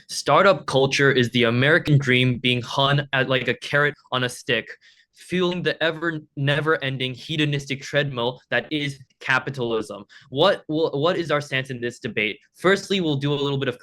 Startup culture is the American dream being hung at like a carrot on a stick, fueling the ever never ending hedonistic treadmill that is capitalism. What is our stance in this debate? Firstly, we'll do a little bit of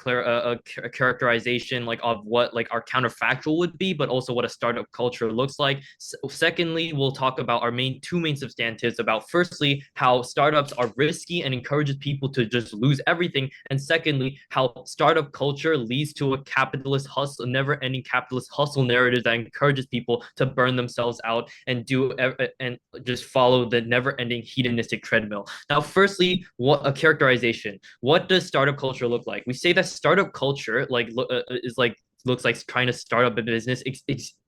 characterization like of what like our counterfactual would be, but also what a startup culture looks like. Secondly, we'll talk about our two main substantives about firstly how startups are risky and encourages people to just lose everything, and secondly how startup culture leads to a capitalist hustle, never-ending capitalist hustle narrative that encourages people to burn themselves out and do and just follow the never-ending hedonistic treadmill. Now, firstly, what a characterization. What does startup culture look like? We say that startup culture is like looks like trying to start up a business,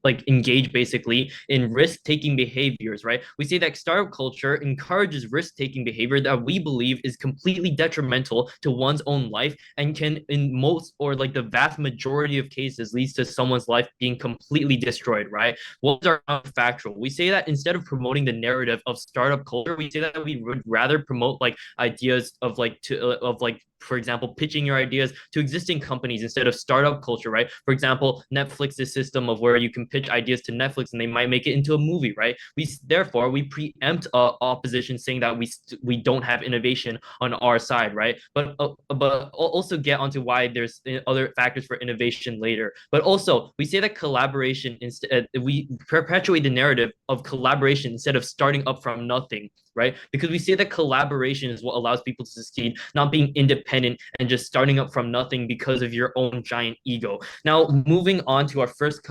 like engage basically in risk-taking behaviors, right? We say that startup culture encourages risk-taking behavior that we believe is completely detrimental to one's own life and can, in most or like the vast majority of cases, leads to someone's life being completely destroyed, right? What is our factual? We say that instead of promoting the narrative of startup culture, we say that we would rather promote like ideas of like for example, pitching your ideas to existing companies instead of startup culture, right? For example, Netflix's system of where you can pitch ideas to Netflix and they might make it into a movie, right? We preempt opposition saying that we don't have innovation on our side, right? But also get onto why there's other factors for innovation later. But also we say that collaboration instead we perpetuate the narrative of collaboration instead of starting up from nothing, right? Because we say that collaboration is what allows people to succeed, not being independent and just starting up from nothing because of your own giant ego. Now, moving on to our first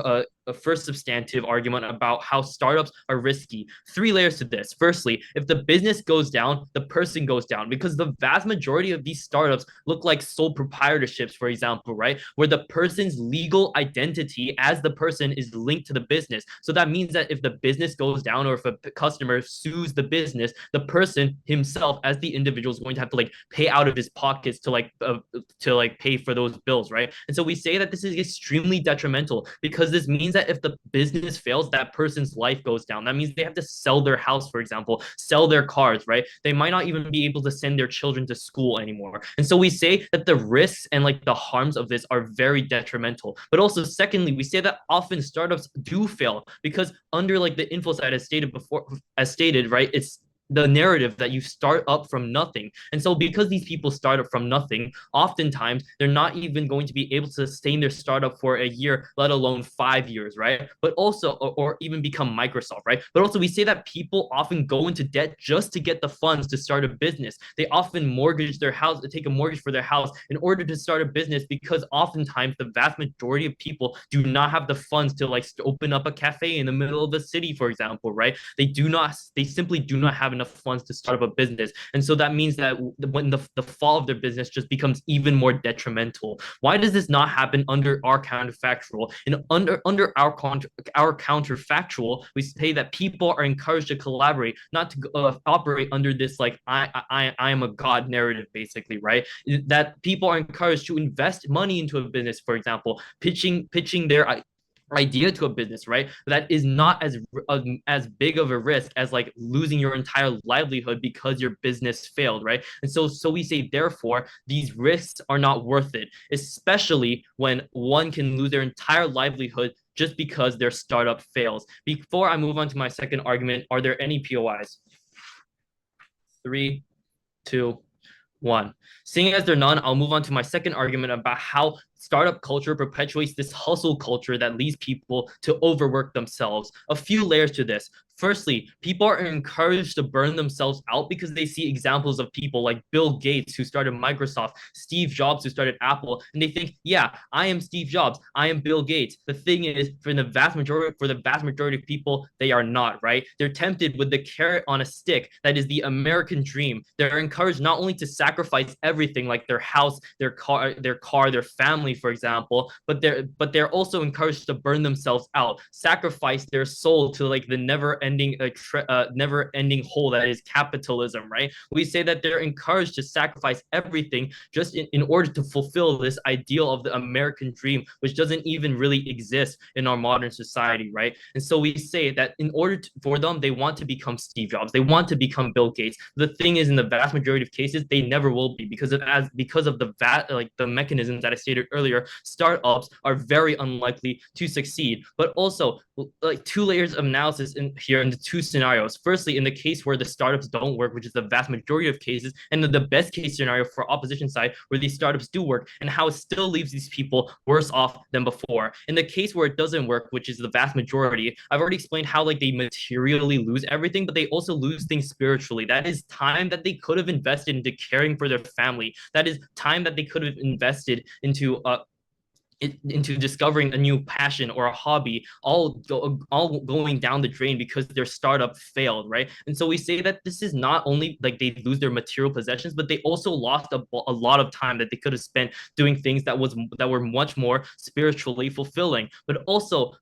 substantive argument about how startups are risky. Three layers to this. Firstly, if the business goes down, the person goes down because the vast majority of these startups look like sole proprietorships, for example, right? Where the person's legal identity as the person is linked to the business. So that means that if the business goes down or if a customer sues the business, the person himself as the individual is going to have to like pay out of his pockets to like pay for those bills, right? And so we say that this is extremely detrimental because this means that if the business fails, that person's life goes down. That means they have to sell their house, for example, sell their cars, right? They might not even be able to send their children to school anymore. And so we say that the risks and like the harms of this are very detrimental. But also, secondly, we say that often startups do fail because under like the info side as stated, right? It's the narrative that you start up from nothing. And so because these people start up from nothing, oftentimes they're not even going to be able to sustain their startup for a year, let alone 5 years, right? But also, or even become Microsoft, right? But also we say that people often go into debt just to get the funds to start a business. They often mortgage their house, take a mortgage for their house in order to start a business because oftentimes the vast majority of people do not have the funds to like open up a cafe in the middle of the city, for example, right? They simply do not have enough funds to start up a business. And so that means that when the fall of their business just becomes even more detrimental. Why does this not happen under our counterfactual? And under our counterfactual, we say that people are encouraged to collaborate, not to operate under this like I am a god narrative, basically, right? That people are encouraged to invest money into a business, for example, pitching their idea to a business, right? That is not as big of a risk as like losing your entire livelihood because your business failed, right? And so we say therefore these risks are not worth it, especially when one can lose their entire livelihood just because their startup fails. Before I move on to my second argument, are there any POIs? Three, two, one. Seeing as they're none, I'll move on to my second argument about how startup culture perpetuates this hustle culture that leads people to overwork themselves. A few layers to this. Firstly, people are encouraged to burn themselves out because they see examples of people like Bill Gates, who started Microsoft, Steve Jobs, who started Apple, and they think, yeah, I am Steve Jobs, I am Bill Gates. The thing is, for the vast majority of people, they are not, right? They're tempted with the carrot on a stick that is the American dream. They're encouraged not only to sacrifice everything like their house, their family, for example, but they're also encouraged to burn themselves out, sacrifice their soul to like the never never-ending hole that is capitalism, right? We say that they're encouraged to sacrifice everything just in order to fulfill this ideal of the American dream, which doesn't even really exist in our modern society, right? And so we say that in order for them, they want to become Steve Jobs, they want to become Bill Gates. The thing is, in the vast majority of cases, they never will be because of the mechanisms that I stated earlier. Startups are very unlikely to succeed. But also, like, two layers of analysis in here in the two scenarios. Firstly, in the case where the startups don't work, which is the vast majority of cases, and the best case scenario for opposition side where these startups do work, and how it still leaves these people worse off than before. In the case where it doesn't work, which is the vast majority, I've already explained how like they materially lose everything, but they also lose things spiritually. That is time that they could have invested into caring for their family. That is time that they could have invested into discovering a new passion or a hobby, all going down the drain because their startup failed, right? And so we say that this is not only like they lose their material possessions, but they also lost a lot of time that they could have spent doing things that were much more spiritually fulfilling. But also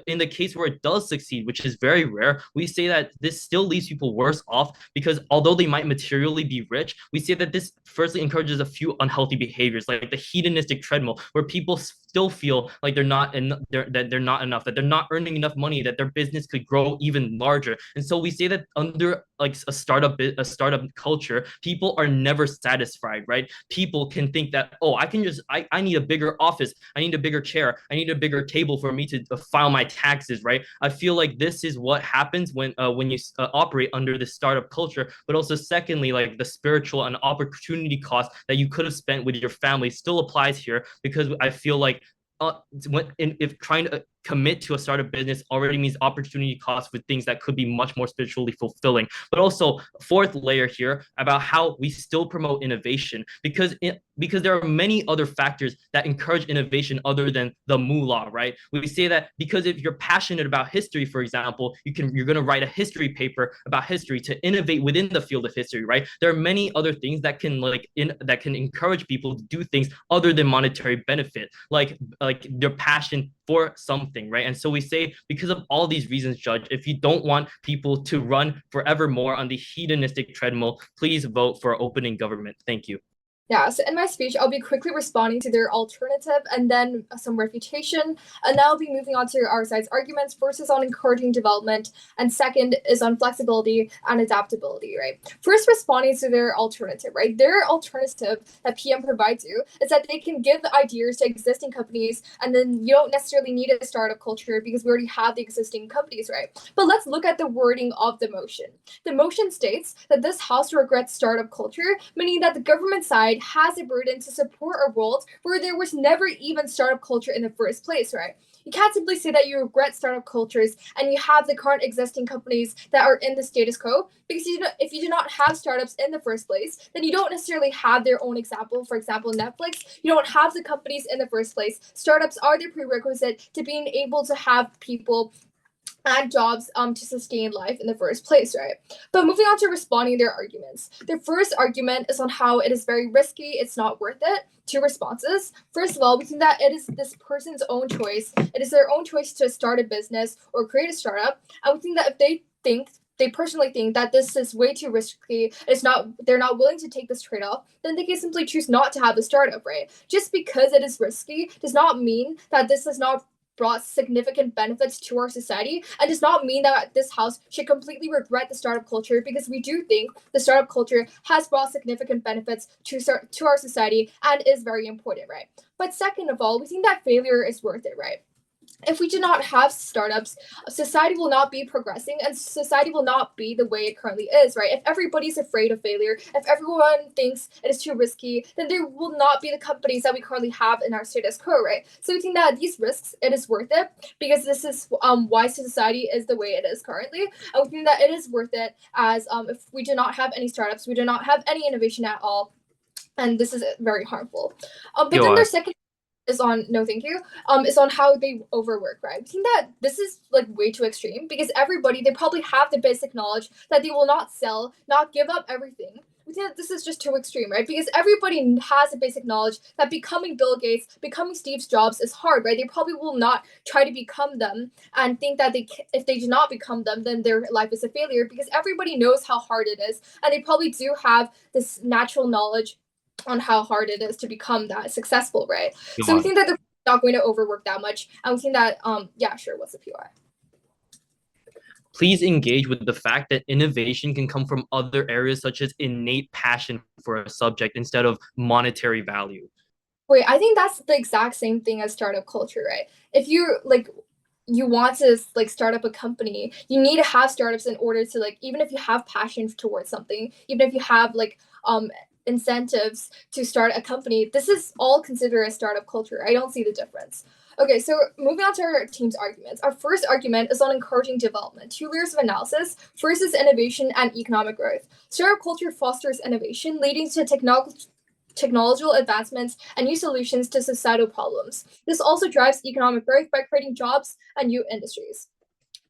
in the case where it does succeed, which is very rare, we say that this still leaves people worse off because although they might materially be rich, we say that this firstly encourages a few unhealthy behaviors like the hedonistic treadmill, where people still feel like they're not enough, that they're not earning enough money, that their business could grow even larger. And so we say that under like a startup culture, people are never satisfied, right? People can think that, oh, I need a bigger office, I need a bigger chair, I need a bigger table for me to file my taxes, right? I feel like this is what happens when you operate under the startup culture. But also secondly, like the spiritual and opportunity cost that you could have spent with your family still applies here, because I feel like if trying to commit to a startup business already means opportunity costs with things that could be much more spiritually fulfilling. But also, fourth layer here about how we still promote innovation, because there are many other factors that encourage innovation other than the moolah, right? We say that because if you're passionate about history, for example, you're going to write a history paper about history to innovate within the field of history, right? There are many other things that can encourage people to do things other than monetary benefit, like their passion for something, right? And so we say, because of all these reasons, Judge, if you don't want people to run forevermore on the hedonistic treadmill, please vote for opening government. Thank you. Yeah, so in my speech, I'll be quickly responding to their alternative and then some refutation. And then I'll be moving on to our side's arguments. First is on encouraging development, and second is on flexibility and adaptability, right? First, responding to their alternative, right? Their alternative that PM provides you is that they can give ideas to existing companies, and then you don't necessarily need a startup culture because we already have the existing companies, right? But let's look at the wording of the motion. The motion states that this House regrets startup culture, meaning that the government side has a burden to support a world where there was never even startup culture in the first place, right? You can't simply say that you regret startup cultures and you have the current existing companies that are in the status quo, because if you do not have startups in the first place, then you don't necessarily have their own example. For example, Netflix, you don't have the companies in the first place. Startups are the prerequisite to being able to have people and jobs to sustain life in the first place, right? But moving on to responding their arguments. Their first argument is on how it is very risky, it's not worth it. Two responses. First of all, we think that it is this person's own choice. It is their own choice to start a business or create a startup. And we think that if they personally think that this is way too risky, they're not willing to take this trade-off, then they can simply choose not to have a startup, right? Just because it is risky does not mean that this is not brought significant benefits to our society, and does not mean that this house should completely regret the startup culture, because we do think the startup culture has brought significant benefits to our society and is very important, right? But second of all, we think that failure is worth it, right? If we do not have startups, society will not be progressing and society will not be the way it currently is, right? If everybody's afraid of failure, if everyone thinks it is too risky, then there will not be the companies that we currently have in our status quo, right? So we think that these risks, it is worth it, because this is why society is the way it is currently. And we think that it is worth it, as if we do not have any startups, we do not have any innovation at all, and this is very harmful. But then their second is on no thank you is on how they overwork, right? I think that this is like way too extreme, because everybody, they probably have the basic knowledge that they will not sell, not give up everything we think that this is just too extreme, right? Because everybody has a basic knowledge that becoming Bill Gates, becoming Steve Jobs is hard, right? They probably will not try to become them and think that if they do not become them, then their life is a failure, because everybody knows how hard it is, and they probably do have this natural knowledge on how hard it is to become that successful, right? So we God. think that they're not going to overwork that much, and we think that yeah, sure, what's the POI? Please engage with the fact that innovation can come from other areas such as innate passion for a subject instead of monetary value. Wait, I think that's the exact same thing as startup culture, right? If you like you want to like start up a company, you need to have startups in order to like, even if you have passion towards something, even if you have like incentives to start a company, this is all considered a startup culture. I don't see the difference. Okay, so moving on to our team's arguments. Our first argument is on encouraging development. Two layers of analysis. First is innovation and economic growth. Startup culture fosters innovation, leading to technological advancements and new solutions to societal problems. This also drives economic growth by creating jobs and new industries.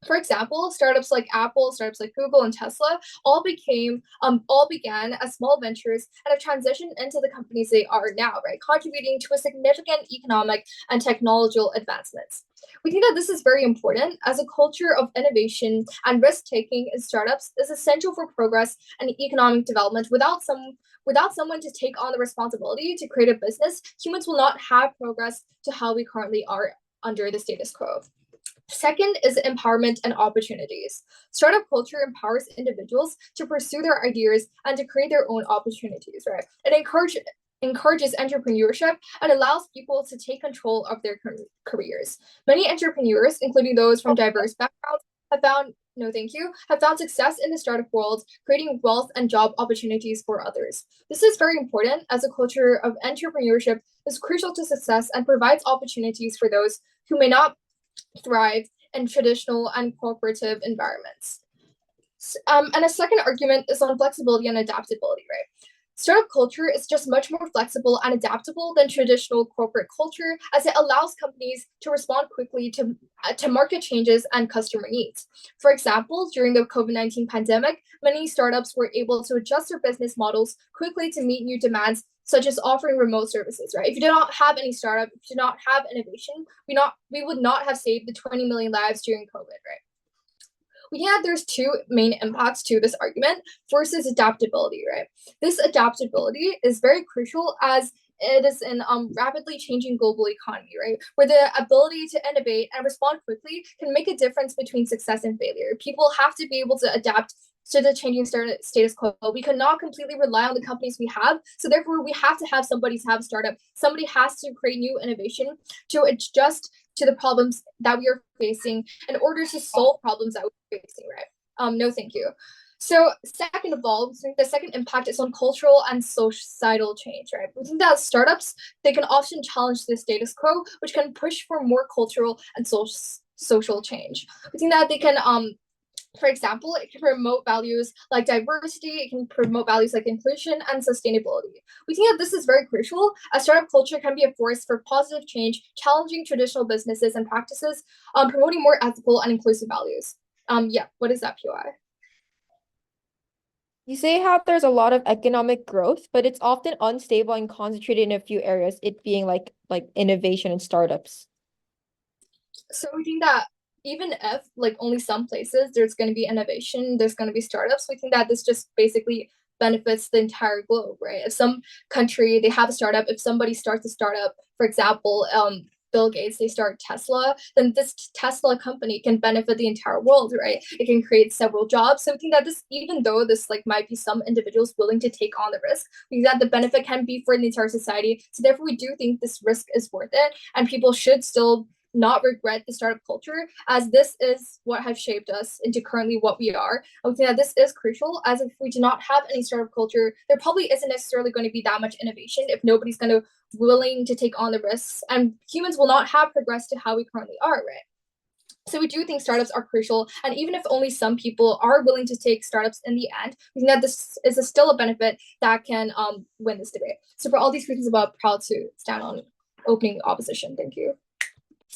For example, startups like Apple, startups like Google and Tesla all began as small ventures and have transitioned into the companies they are now, right? Contributing to a significant economic and technological advancements. We think that this is very important as a culture of innovation and risk taking in startups is essential for progress and economic development. Without someone to take on the responsibility to create a business, humans will not have progress to how we currently are under the status quo. Second is empowerment and opportunities. Startup culture empowers individuals to pursue their ideas and to create their own opportunities, right? It encourages entrepreneurship and allows people to take control of their careers. Many entrepreneurs, including those from diverse backgrounds, have found no thank you, have found success in the startup world, creating wealth and job opportunities for others. This is very important as a culture of entrepreneurship is crucial to success and provides opportunities for those who may not thrive in traditional and cooperative environments. And a second argument is on flexibility and adaptability, right? Startup culture is just much more flexible and adaptable than traditional corporate culture, as it allows companies to respond quickly to market changes and customer needs. For example, during the COVID-19 pandemic, many startups were able to adjust their business models quickly to meet new demands, such as offering remote services, right? If you did not have any startup, if you did not have innovation, we would not have saved the 20 million lives during COVID, right? We think that there's two main impacts to this argument. First is adaptability, right? This adaptability is very crucial as it is in rapidly changing global economy, right? Where the ability to innovate and respond quickly can make a difference between success and failure. People have to be able to adapt to the changing status quo. We cannot completely rely on the companies we have. So therefore, we have to have somebody have a startup. Somebody has to create new innovation to adjust to the problems that we are facing in order to solve problems that we're facing, right? No, thank you. So second of all, the second impact is on cultural and societal change, right? We think that startups, they can often challenge the status quo, which can push for more cultural and social change. We think that they can for example, it can promote values like diversity, it can promote values like inclusion and sustainability. We think that this is very crucial as startup culture can be a force for positive change, challenging traditional businesses and practices, promoting more ethical and inclusive values. Yeah, what is that, POI? You say how there's a lot of economic growth, but it's often unstable and concentrated in a few areas, it being like innovation and startups. So we think that even if like only some places there's going to be innovation, there's going to be startups, we think that this just basically benefits the entire globe, right? If some country they have a startup, if somebody starts a startup, for example, Bill Gates, they start Tesla, then this Tesla company can benefit the entire world, right? It can create several jobs. So I think that this, even though this like might be some individuals willing to take on the risk, we think that the benefit can be for the entire society. So therefore, we do think this risk is worth it, and people should still not regret the startup culture, as this is what has shaped us into currently what we are. I would say that this is crucial, as if we do not have any startup culture, there probably isn't necessarily going to be that much innovation if nobody's going to willing to take on the risks, and humans will not have progressed to how we currently are, right? So we do think startups are crucial, and even if only some people are willing to take startups in the end, we think that this is still a benefit that can win this debate. So for all these reasons, I'm proud to stand on opening opposition. Thank you.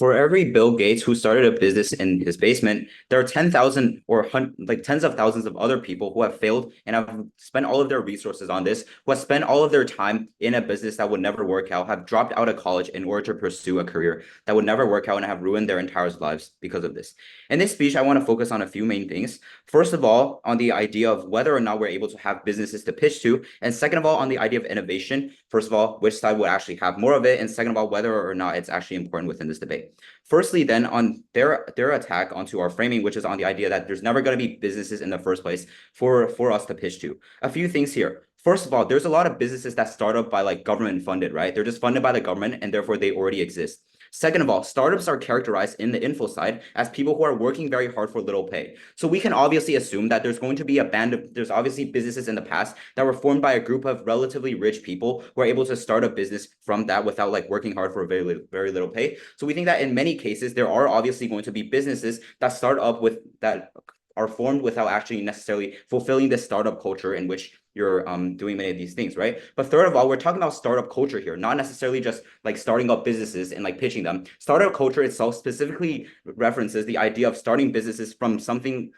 For every Bill Gates who started a business in his basement, there are 10,000 or like tens of thousands of other people who have failed and have spent all of their resources on this, who have spent all of their time in a business that would never work out, have dropped out of college in order to pursue a career that would never work out, and have ruined their entire lives because of this. In this speech, I want to focus on a few main things. First of all, on the idea of whether or not we're able to have businesses to pitch to, and second of all, on the idea of innovation. First of all, which side would actually have more of it, and second of all, whether or not it's actually important within this debate. Firstly, then, on their attack onto our framing, which is on the idea that there's never going to be businesses in the first place for us to pitch to. A few things here. First of all, there's a lot of businesses that start up by like government funded, right? They're just funded by the government and therefore they already exist. Second of all, startups are characterized in the info side as people who are working very hard for little pay. So we can obviously assume that there's going to be there's obviously businesses in the past that were formed by a group of relatively rich people who are able to start a business from that without like working hard for very little pay. So we think that in many cases, there are obviously going to be businesses that start up with that are formed without actually necessarily fulfilling the startup culture in which you're doing many of these things, right? But third of all, we're talking about startup culture here, not necessarily just like starting up businesses and like pitching them. Startup culture itself specifically references the idea of starting businesses from something,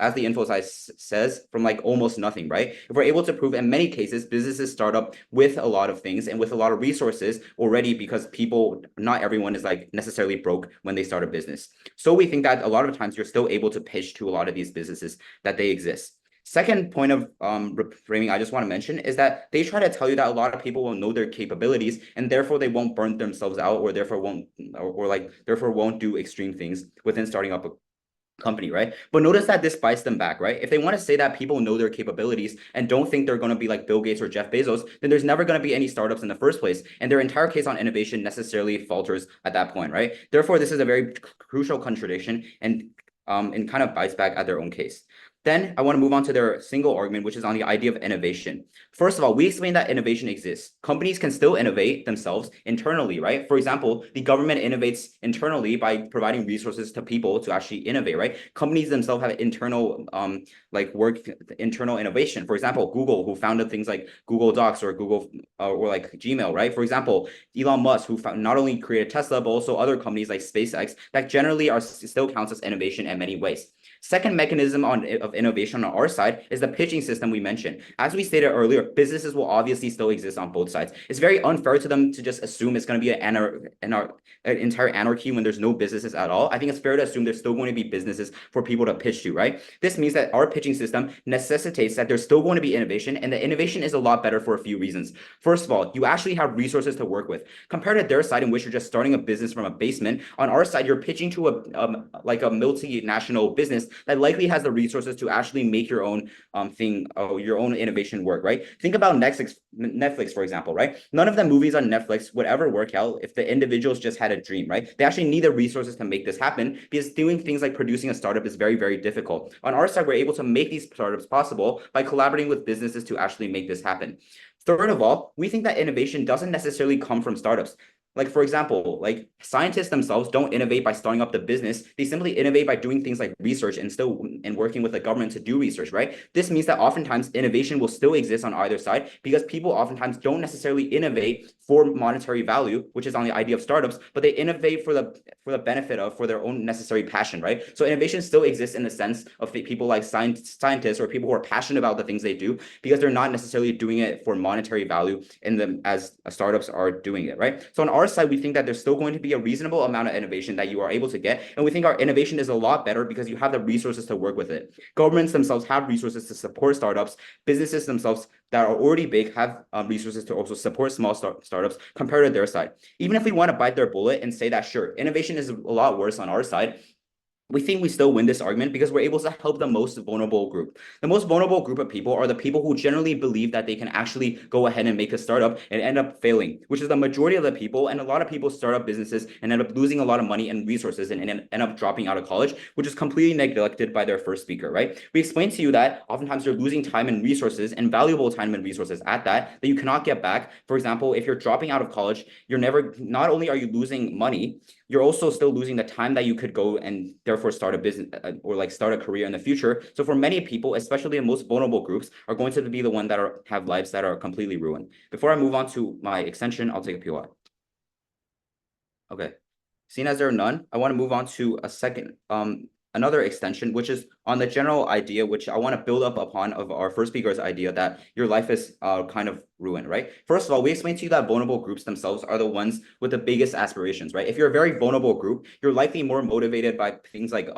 as the info site says, from like almost nothing, right? If we're able to prove in many cases, businesses start up with a lot of things and with a lot of resources already, because people, not everyone is like necessarily broke when they start a business. So we think that a lot of times you're still able to pitch to a lot of these businesses that they exist. Second point of framing I just want to mention is that they try to tell you that a lot of people will know their capabilities and therefore they won't burn themselves out, or therefore won't do extreme things within starting up a company, right? But notice that this bites them back, right? If they want to say that people know their capabilities and don't think they're going to be like Bill Gates or Jeff Bezos, then there's never going to be any startups in the first place, and their entire case on innovation necessarily falters at that point, right? Therefore, this is a very crucial contradiction, and kind of bites back at their own case. Then I want to move on to their single argument, which is on the idea of innovation. First of all, we explain that innovation exists. Companies can still innovate themselves internally, right? For example, the government innovates internally by providing resources to people to actually innovate, right? Companies themselves have internal internal innovation. For example, Google, who founded things like Google Docs or Google or like Gmail, right? For example, Elon Musk, who not only created Tesla, but also other companies like SpaceX that generally still counts as innovation in many ways. Second mechanism of innovation on our side is the pitching system we mentioned. As we stated earlier, businesses will obviously still exist on both sides. It's very unfair to them to just assume it's going to be an entire anarchy when there's no businesses at all. I think it's fair to assume there's still going to be businesses for people to pitch to, right? This means that our pitching system necessitates that there's still going to be innovation, and the innovation is a lot better for a few reasons. First of all, you actually have resources to work with. Compared to their side, in which you're just starting a business from a basement, on our side, you're pitching to a multinational business that likely has the resources to actually make your own your own innovation work, right? Think about Netflix, for example, right? None of the movies on Netflix would ever work out if the individuals just had a dream, right? They actually need the resources to make this happen, because doing things like producing a startup is very, very difficult. On our side, we're able to make these startups possible by collaborating with businesses to actually make this happen. Third of all, we think that innovation doesn't necessarily come from startups. Like, for example, like scientists themselves don't innovate by starting up the business. They simply innovate by doing things like research and working with the government to do research, right? This means that oftentimes innovation will still exist on either side, because people oftentimes don't necessarily innovate for monetary value, which is on the idea of startups, but they innovate for the benefit of, for their own necessary passion, right? So innovation still exists in the sense of people like scientists or people who are passionate about the things they do, because they're not necessarily doing it for monetary value in them as startups are doing it, right? So on our side, we think that there's still going to be a reasonable amount of innovation that you are able to get, and we think our innovation is a lot better because you have the resources to work with it. Governments themselves have resources to support startups. Businesses themselves that are already big have resources to also support small startups compared to their side. Even if we want to bite their bullet and say that, sure, innovation is a lot worse on our side, we think we still win this argument because we're able to help the most vulnerable group. The most vulnerable group of people are the people who generally believe that they can actually go ahead and make a startup and end up failing, which is the majority of the people. And a lot of people start up businesses and end up losing a lot of money and resources and end up dropping out of college, which is completely neglected by their first speaker, right? We explained to you that oftentimes you're losing time and resources, and valuable time and resources at that you cannot get back. For example, if you're dropping out of college, not only are you losing money, you're also still losing the time that you could go and therefore start a business or like start a career in the future. So for many people, especially the most vulnerable groups, are going to be the one that have lives that are completely ruined. Before I move on to my extension, I'll take a POI. Okay. Seeing as there are none, I want to move on to a second, another extension, which is on the general idea, which I want to build up upon of our first speaker's idea that your life is kind of ruined, right? First of all, we explained to you that vulnerable groups themselves are the ones with the biggest aspirations, right? If you're a very vulnerable group, you're likely more motivated by things like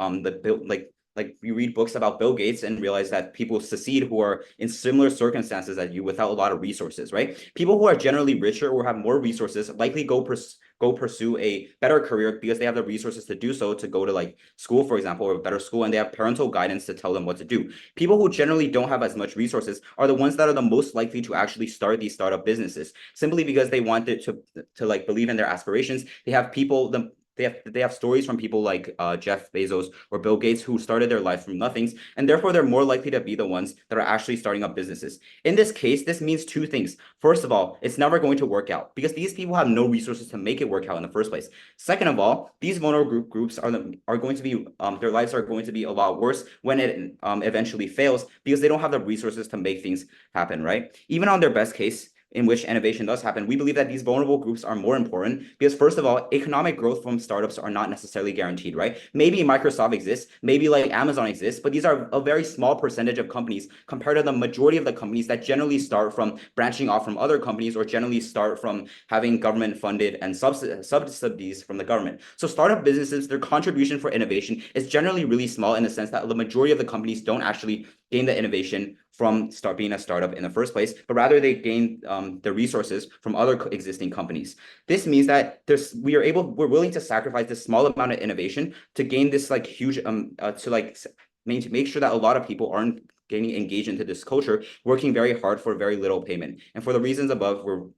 like you read books about Bill Gates and realize that people succeed who are in similar circumstances as you without a lot of resources, right? People who are generally richer or have more resources likely go pursue a better career because they have the resources to do so, to go to like school, for example, or a better school, and they have parental guidance to tell them what to do. People who generally don't have as much resources are the ones that are the most likely to actually start these startup businesses, simply because they wanted to like believe in their aspirations. They have people, they have stories from people like Jeff Bezos or Bill Gates who started their life from nothings, and therefore they're more likely to be the ones that are actually starting up businesses. In this case, this means two things. First of all, it's never going to work out because these people have no resources to make it work out in the first place. Second of all, these vulnerable groups are going to be their lives are going to be a lot worse when it eventually fails because they don't have the resources to make things happen, right? Even on their best case, in which innovation does happen, we believe that these vulnerable groups are more important because, first of all, economic growth from startups are not necessarily guaranteed, right? Maybe Microsoft exists, maybe like Amazon exists, but these are a very small percentage of companies compared to the majority of the companies that generally start from branching off from other companies or generally start from having government funded and subsidies from the government. So startup businesses, their contribution for innovation is generally really small in the sense that the majority of the companies don't actually gain the innovation from being a startup in the first place, but rather they gain the resources from other existing companies. This means that we're willing to sacrifice this small amount of innovation to gain this like huge to like make sure that a lot of people aren't getting engaged into this culture, working very hard for very little payment. And for the reasons above, we're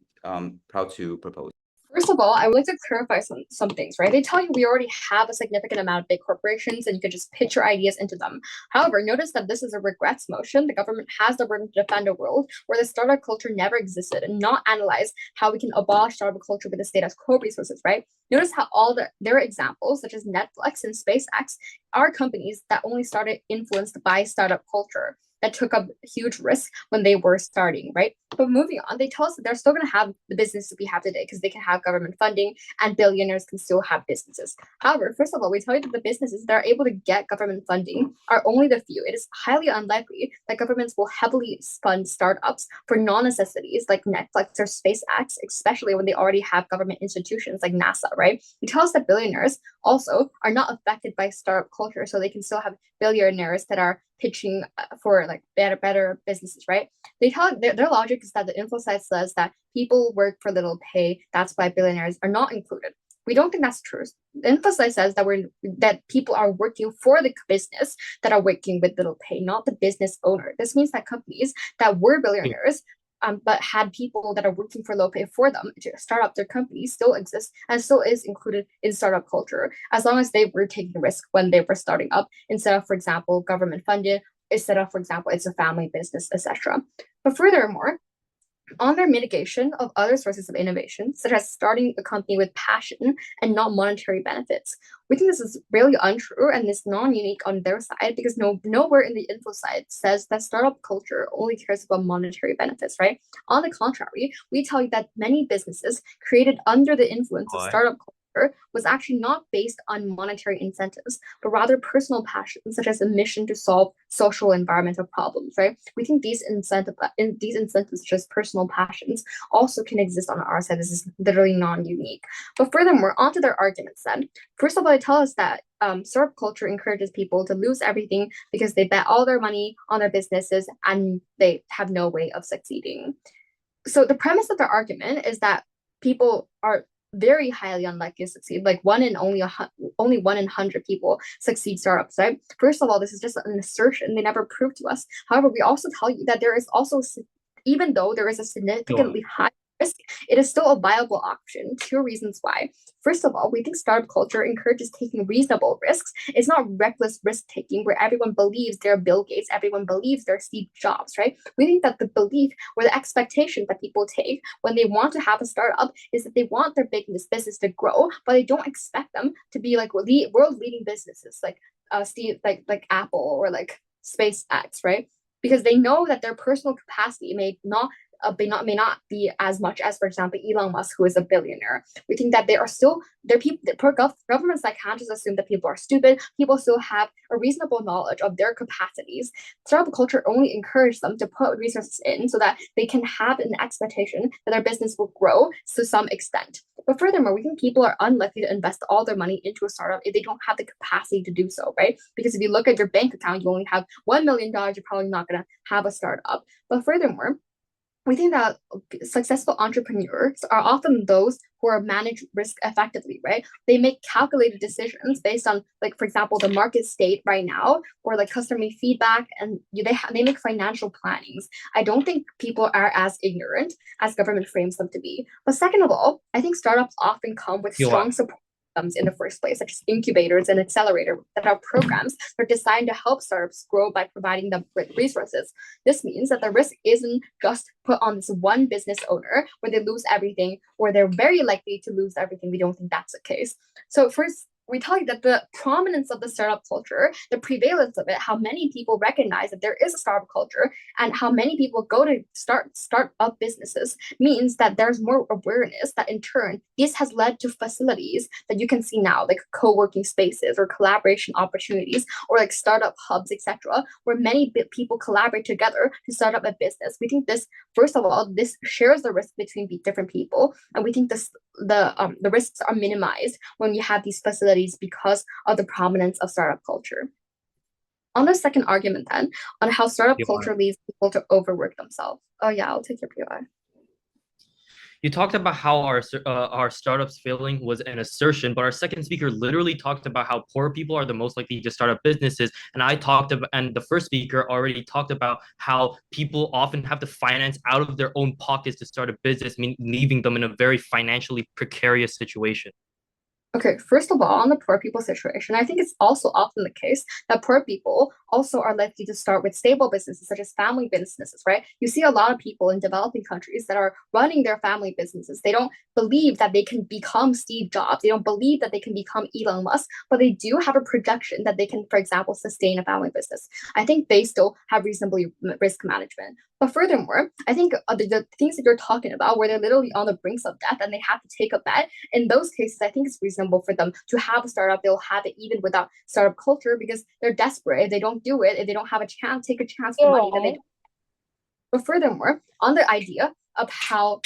proud to propose. First of all, I would like to clarify some things, right? They tell you we already have a significant amount of big corporations and you can just pitch your ideas into them. However, notice that this is a regrets motion. The government has the burden to defend a world where the startup culture never existed and not analyze how we can abolish startup culture with the status quo resources, right? Notice how their examples, such as Netflix and SpaceX, are companies that only started influenced by startup culture, that took a huge risk when they were starting, right? But moving on, they tell us that they're still going to have the business that we have today because they can have government funding and billionaires can still have businesses. However, first of all, we tell you that the businesses that are able to get government funding are only the few. It is highly unlikely that governments will heavily fund startups for non-necessities like Netflix or SpaceX, especially when they already have government institutions like NASA, right? They tell us that billionaires also are not affected by startup culture, so they can still have billionaires that are pitching for like better businesses, right? They tell their logic is that the info site says that people work for little pay. That's why billionaires are not included. We don't think that's true. The info site says that people are working for the business that are working with little pay, not the business owner. This means that companies that were billionaires but had people that are working for low pay for them to start up their company still exists and still is included in startup culture, as long as they were taking risk when they were starting up instead of, for example, government funded, instead of, for example, it's a family business, etc. But furthermore, on their mitigation of other sources of innovation, such as starting a company with passion and not monetary benefits. We think this is really untrue and is non-unique on their side because nowhere in the info side says that startup culture only cares about monetary benefits, right? On the contrary, we tell you that many businesses created under the influence of startup culture was actually not based on monetary incentives, but rather personal passions, such as a mission to solve social environmental problems, right? We think these incentives, such as personal passions, also can exist on our side. This is literally non-unique. But furthermore, onto their arguments then. First of all, they tell us that startup culture encourages people to lose everything because they bet all their money on their businesses and they have no way of succeeding. So the premise of their argument is that people are very highly unlikely to succeed. Like only 1 in 100 people succeed startups, right? First of all, this is just an assertion. They never proved to us. However, we also tell you that there is also, even though there is a significantly high risk, it is still a viable option. 2 reasons why. First of all, we think startup culture encourages taking reasonable risks. It's not reckless risk taking where everyone believes they're Bill Gates, everyone believes they're Steve Jobs, right? We think that the belief or the expectation that people take when they want to have a startup is that they want their business to grow, but they don't expect them to be like world leading businesses like like Apple or like SpaceX, right? Because they know that their personal capacity may not may not be as much as, for example, Elon Musk, who is a billionaire. We think that there are people, governments that can't just assume that people are stupid. People still have a reasonable knowledge of their capacities. Startup culture only encourages them to put resources in so that they can have an expectation that their business will grow to some extent. But furthermore, we think people are unlikely to invest all their money into a startup if they don't have the capacity to do so, right? Because if you look at your bank account, you only have $1 million, you're probably not going to have a startup. But furthermore, we think that successful entrepreneurs are often those who are manage risk effectively, right? They make calculated decisions based on, like, for example, the market state right now, or like customer feedback, and they make financial plannings. I don't think people are as ignorant as government frames them to be. But second of all, I think startups often come with strong support in the first place, such as incubators and accelerators that are programs that are designed to help startups grow by providing them with resources. This means that the risk isn't just put on this one business owner where they lose everything, or they're very likely to lose everything. We don't think that's the case. So first, we tell you that the prominence of the startup culture, the prevalence of it, how many people recognize that there is a startup culture, and how many people go to start up businesses means that there's more awareness, that in turn this has led to facilities that you can see now, like co-working spaces or collaboration opportunities, or like startup hubs, etc., where many people collaborate together to start up a business. We think this, first of all, this shares the risk between different people, and we think the risks are minimized when you have these facilities because of the prominence of startup culture. On the second argument then, on how startup culture leads people to overwork themselves. Oh yeah, I'll take your POI. You talked about how our startups failing was an assertion, but our second speaker literally talked about how poor people are the most likely to start up businesses. And the first speaker already talked about how people often have to finance out of their own pockets to start a business, leaving them in a very financially precarious situation. Okay, first of all, on the poor people situation, I think it's also often the case that poor people also are likely to start with stable businesses, such as family businesses, right? You see a lot of people in developing countries that are running their family businesses. They don't believe that they can become Steve Jobs. They don't believe that they can become Elon Musk, but they do have a projection that they can, for example, sustain a family business. I think they still have reasonable risk management. But furthermore, I think the things that you're talking about, where they're literally on the brinks of death and they have to take a bet, in those cases, I think it's reasonable for them to have a startup. They'll have it even without startup culture because they're desperate. If they don't do it, if they don't have a chance, take a chance for money, then they don't. But furthermore, on the idea of how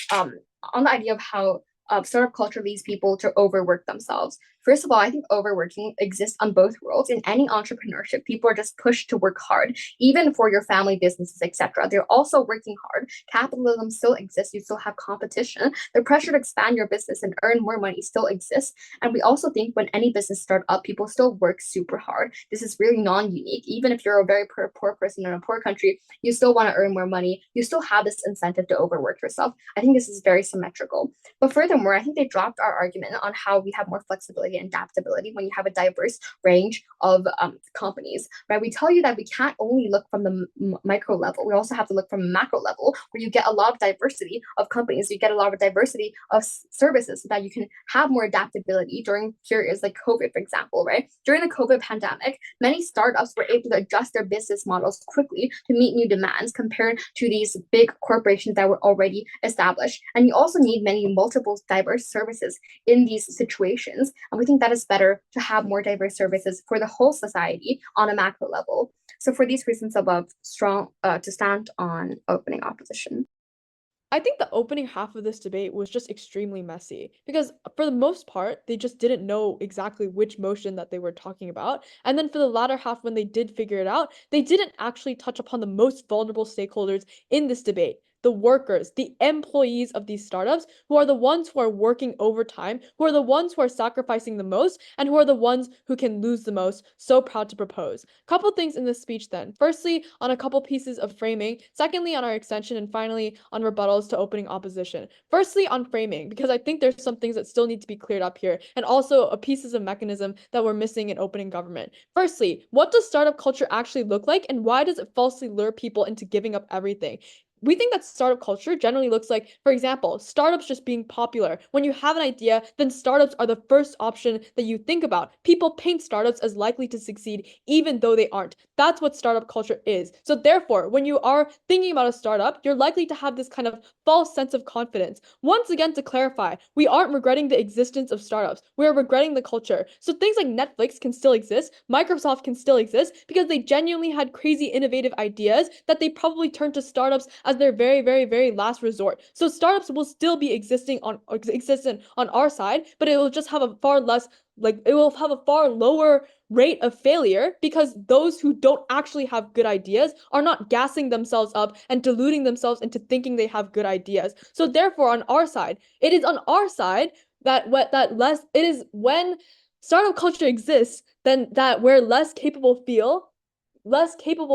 startup culture leads people to overwork themselves. First of all, I think overworking exists on both worlds. In any entrepreneurship, people are just pushed to work hard, even for your family businesses, etc. They're also working hard. Capitalism still exists. You still have competition. The pressure to expand your business and earn more money still exists. And we also think when any business start up, people still work super hard. This is really non-unique. Even if you're a very poor person in a poor country, you still want to earn more money. You still have this incentive to overwork yourself. I think this is very symmetrical. But furthermore, I think they dropped our argument on how we have more flexibility and adaptability when you have a diverse range of companies, right? We tell you that we can't only look from the micro level. We also have to look from a macro level where you get a lot of diversity of companies. You get a lot of diversity of services so that you can have more adaptability during periods like COVID, for example, right? During the COVID pandemic, many startups were able to adjust their business models quickly to meet new demands compared to these big corporations that were already established. And you also need many multiple diverse services in these situations. And we think that is better to have more diverse services for the whole society on a macro level. So for these reasons above, strong to stand on opening opposition. I think the opening half of this debate was just extremely messy because for the most part, they just didn't know exactly which motion that they were talking about. And then for the latter half, when they did figure it out, they didn't actually touch upon the most vulnerable stakeholders in this debate. The workers, the employees of these startups, who are the ones who are working overtime, who are the ones who are sacrificing the most, and who are the ones who can lose the most. So proud to propose. Couple things in this speech then. Firstly, on a couple pieces of framing. Secondly, on our extension. And finally, on rebuttals to opening opposition. Firstly, on framing, because I think there's some things that still need to be cleared up here, and also a pieces of mechanism that we're missing in opening government. Firstly, what does startup culture actually look like, and why does it falsely lure people into giving up everything? we think that startup culture generally looks like, for example, startups just being popular. When you have an idea, then startups are the first option that you think about. People paint startups as likely to succeed even though they aren't. That's what startup culture is. So therefore, when you are thinking about a startup, you're likely to have this kind of false sense of confidence. Once again, to clarify, we aren't regretting the existence of startups. We are regretting the culture. So things like Netflix can still exist, Microsoft can still exist because they genuinely had crazy innovative ideas that they probably turned to startups as their very, very, very last resort. So startups will still be existent on our side, but it will just have a far less, like, it will have a far lower rate of failure because those who don't actually have good ideas are not gassing themselves up and deluding themselves into thinking they have good ideas. So therefore, on our side, it is on our side that it is when startup culture exists, then that where less capable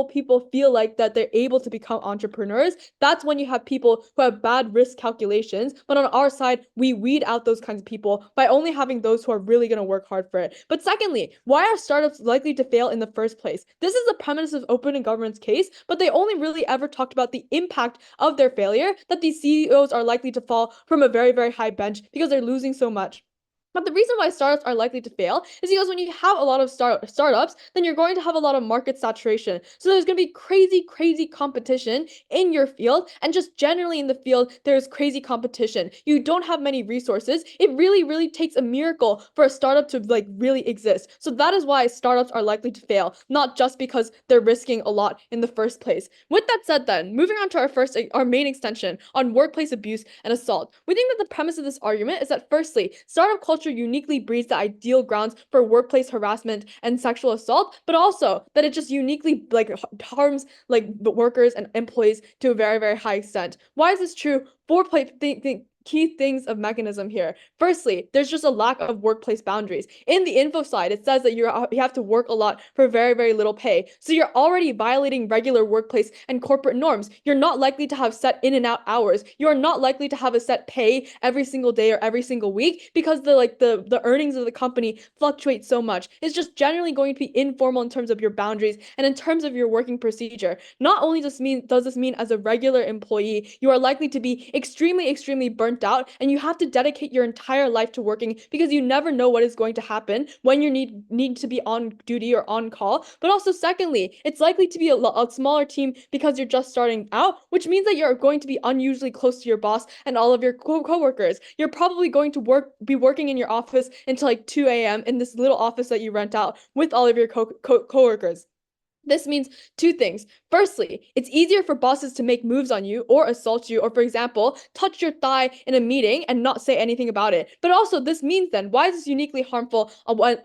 people feel like that they're able to become entrepreneurs. That's when you have people who have bad risk calculations. But on our side, we weed out those kinds of people by only having those who are really going to work hard for it. But secondly, why are startups likely to fail in the first place? This is the premise of Open Government's case, but they only really ever talked about the impact of their failure, that these CEOs are likely to fall from a very, very high bench because they're losing so much. But the reason why startups are likely to fail is because when you have a lot of startups, then you're going to have a lot of market saturation. So there's going to be crazy, crazy competition in your field. And just generally in the field, there's crazy competition. You don't have many resources. It really, really takes a miracle for a startup to like really exist. So that is why startups are likely to fail, not just because they're risking a lot in the first place. With that said, then, moving on to our main extension on workplace abuse and assault. We think that the premise of this argument is that firstly, startup culture uniquely breeds the ideal grounds for workplace harassment and sexual assault, but also that it just uniquely like harms like workers and employees to a very, very high extent. Why is this true? Four key things of mechanism here. Firstly, there's just a lack of workplace boundaries. In the info side, it says that you have to work a lot for very, very little pay. So you're already violating regular workplace and corporate norms. You're not likely to have set in and out hours. You're not likely to have a set pay every single day or every single week because the earnings of the company fluctuate so much. It's just generally going to be informal in terms of your boundaries and in terms of your working procedure. Not only does this mean as a regular employee, you are likely to be extremely, extremely burnt out, and you have to dedicate your entire life to working because you never know what is going to happen when you need to be on duty or on call. But also secondly, it's likely to be a smaller team because you're just starting out, which means that you're going to be unusually close to your boss and all of your co-workers. You're probably going to be working in your office until like 2 a.m. in this little office that you rent out with all of your co-workers. This means two things. Firstly, it's easier for bosses to make moves on you or assault you or, for example, touch your thigh in a meeting and not say anything about it. But also, this means then, why is this uniquely harmful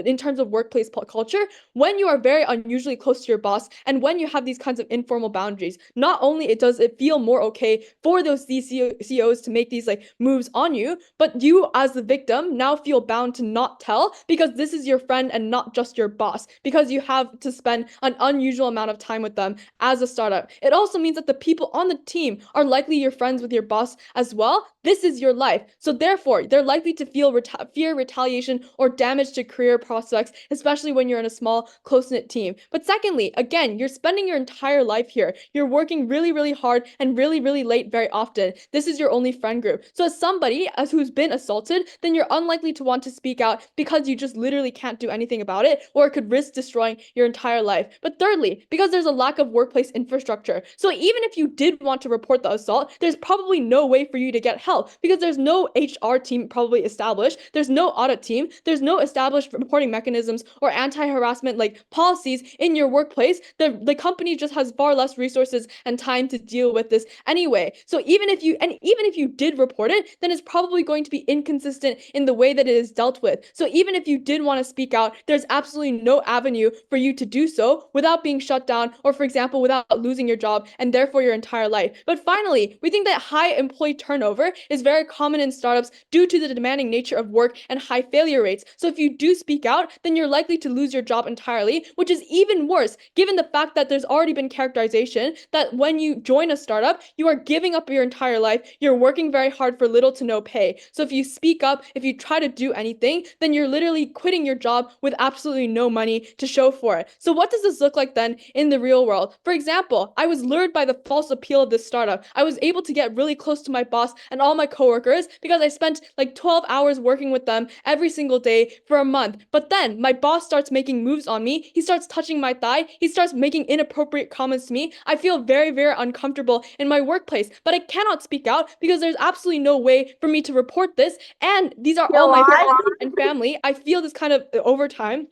in terms of workplace culture? When you are very unusually close to your boss and when you have these kinds of informal boundaries, not only does it feel more okay for these CEOs to make these like moves on you, but you as the victim now feel bound to not tell because this is your friend and not just your boss, because you have to spend an unusual amount of time with them as a startup. It also means that the people on the team are likely your friends with your boss as well. This is your life. So therefore, they're likely to feel fear retaliation or damage to career prospects, especially when you're in a small, close-knit team. But secondly, again, you're spending your entire life here. You're working really, really hard and really, really late very often. This is your only friend group. So as somebody who's been assaulted, then you're unlikely to want to speak out because you just literally can't do anything about it, or it could risk destroying your entire life. But thirdly, because there's a lack of workplace infrastructure. So even if you did want to report the assault, there's probably no way for you to get help because there's no HR team probably established. There's no audit team. There's no established reporting mechanisms or anti-harassment like policies in your workplace. The company just has far less resources and time to deal with this anyway. So even if you did report it, then it's probably going to be inconsistent in the way that it is dealt with. So even if you did want to speak out, there's absolutely no avenue for you to do so without being shut down or, for example, without losing your job and therefore your entire life. But finally, we think that high employee turnover is very common in startups due to the demanding nature of work and high failure rates. So if you do speak out, then you're likely to lose your job entirely, which is even worse given the fact that there's already been characterization that when you join a startup, you are giving up your entire life. You're working very hard for little to no pay. So if you speak up, if you try to do anything, then you're literally quitting your job with absolutely no money to show for it. So what does this look like like then in the real world. For example, I was lured by the false appeal of this startup. I was able to get really close to my boss and all my coworkers because I spent like 12 hours working with them every single day for a month. But then my boss starts making moves on me. He starts touching my thigh. He starts making inappropriate comments to me. I feel very, very uncomfortable in my workplace, but I cannot speak out because there's absolutely no way for me to report this. And these are all my friends and family. I feel this kind of over time.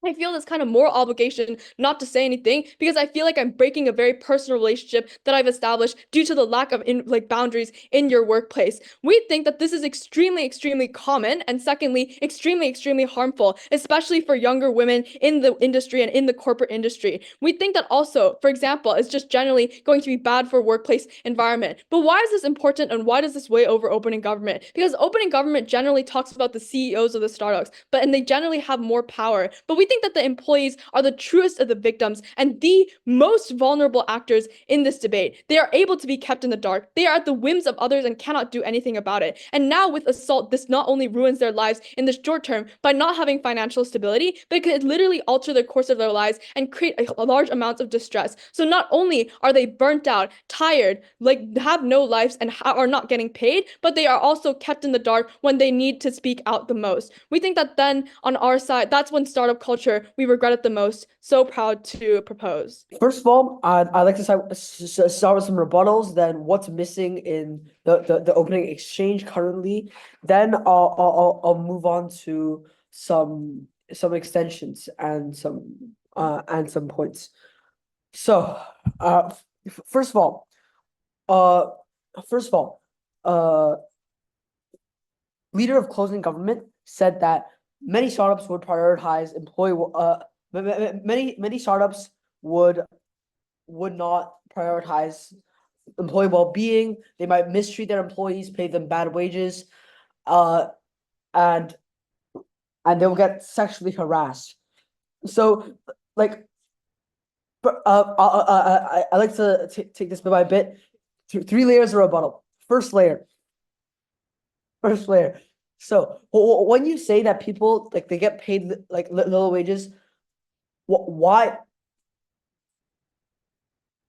I feel this kind of moral obligation not to say anything because I feel like I'm breaking a very personal relationship that I've established due to the lack of boundaries in your workplace. We think that this is extremely, extremely common, and secondly, extremely, extremely harmful, especially for younger women in the industry and in the corporate industry. We think that also, for example, it's just generally going to be bad for workplace environment. But why is this important, and why does this weigh over opening government? Because opening government generally talks about the CEOs of the startups, and they generally have more power. But we think that the employees are the truest of the victims and the most vulnerable actors in this debate. They are able to be kept in the dark. They are at the whims of others and cannot do anything about it. And now with assault, this not only ruins their lives in the short term by not having financial stability, but it could literally alter the course of their lives and create a large amounts of distress. So not only are they burnt out, tired, like have no lives and are not getting paid, but they are also kept in the dark when they need to speak out the most. We think that then on our side, that's when startup culture we regret it the most. So proud to propose. First of all, I'd like to start with some rebuttals, then what's missing in the opening exchange currently. Then I'll move on to some extensions and some points. So first of all, leader of closing government said that many startups would prioritize many startups would not prioritize employee well-being. They might mistreat their employees, pay them bad wages, and they'll get sexually harassed. So, like, I like to take this bit by bit. Three layers of rebuttal. First layer. So when you say that people like they get paid like little wages, why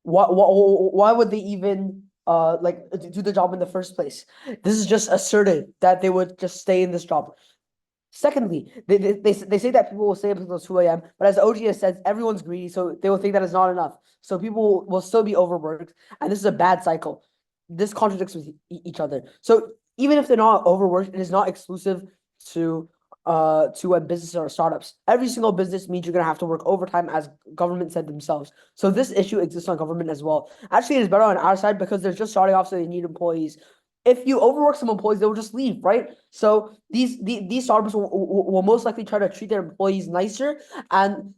would they even like do the job in the first place? This is just asserted that they would just stay in this job. Secondly, they say that people will stay up until 2 a.m., but as OG has said, everyone's greedy, so they will think that it's not enough. So people will still be overworked, and this is a bad cycle. This contradicts with each other. So even if they're not overworked, it is not exclusive to when businesses or startups. Every single business means you're gonna have to work overtime, as government said themselves. So this issue exists on government as well. Actually, it is better on our side because they're just starting off, so they need employees. If you overwork some employees, they will just leave, right? So these startups will most likely try to treat their employees nicer, and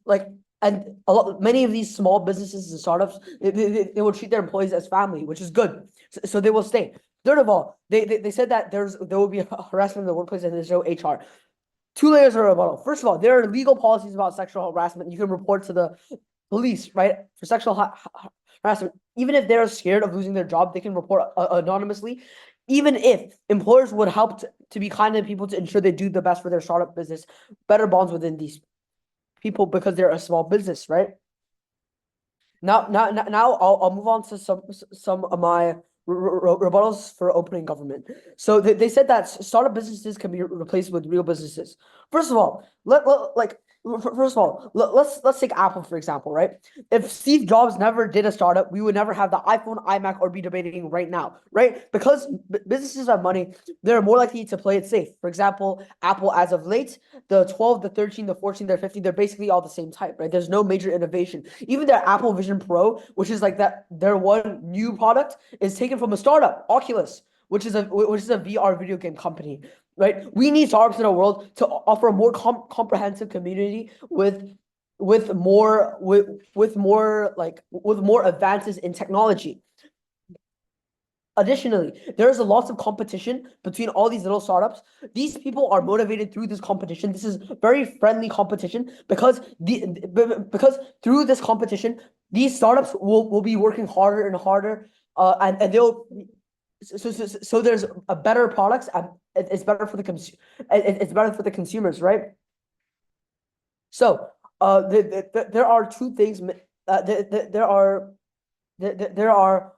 many of these small businesses and startups they will treat their employees as family, which is good. So they will stay. Third of all, they said that there will be harassment in the workplace and there's no HR. Two layers of rebuttal. First of all, there are legal policies about sexual harassment. You can report to the police, right, for sexual harassment. Even if they're scared of losing their job, they can report anonymously. Even if employers would help to be kind to people to ensure they do the best for their startup business, better bonds within these people because they're a small business, right? Now I'll move on to some of my rebuttals for opening government. So they said that startup businesses can be replaced with real businesses. First of all, let's take Apple for example, right? If Steve Jobs never did a startup, we would never have the iPhone, iMac, or be debating right now, right? Because businesses have money, they're more likely to play it safe. For example, Apple, as of late, the 12, the 13, the 14, the 15, they're basically all the same type, right? There's no major innovation. Even their Apple Vision Pro, which is like their one new product, is taken from a startup, Oculus, which is a VR video game company, right? We need startups in our world to offer a more comprehensive community with more advances in technology. Additionally, there is a lot of competition between all these little startups. These people are motivated through this competition. This is very friendly competition because through this competition, these startups will be working harder and harder, and they'll. So there's a better products, and it's better for the consumers, right? So there are two things there are there are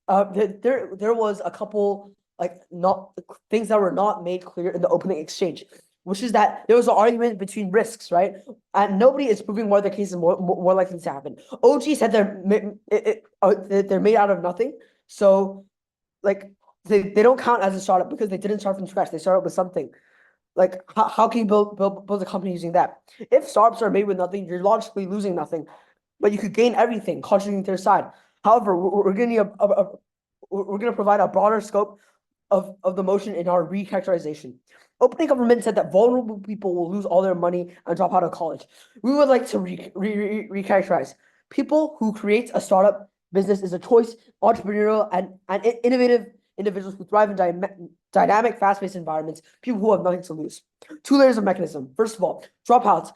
there was a couple like not things that were not made clear in the opening exchange, which is that there was an argument between risks, right? And nobody is proving why the case is more likely to happen. OG said they're made out of nothing, so like they don't count as a startup because they didn't start from scratch. They started with something. Like how can you build a company using that? If startups are made with nothing, you're logically losing nothing, but you could gain everything contributing to their side. However, we're going to we're going to provide a broader scope of the motion in our recharacterization. Opening government said that vulnerable people will lose all their money and drop out of college. We would like to recharacterize. People who create a startup business is a choice, entrepreneurial and innovative individuals who thrive in dynamic, fast-paced environments, people who have nothing to lose. 2 layers of mechanism. First of all, dropouts.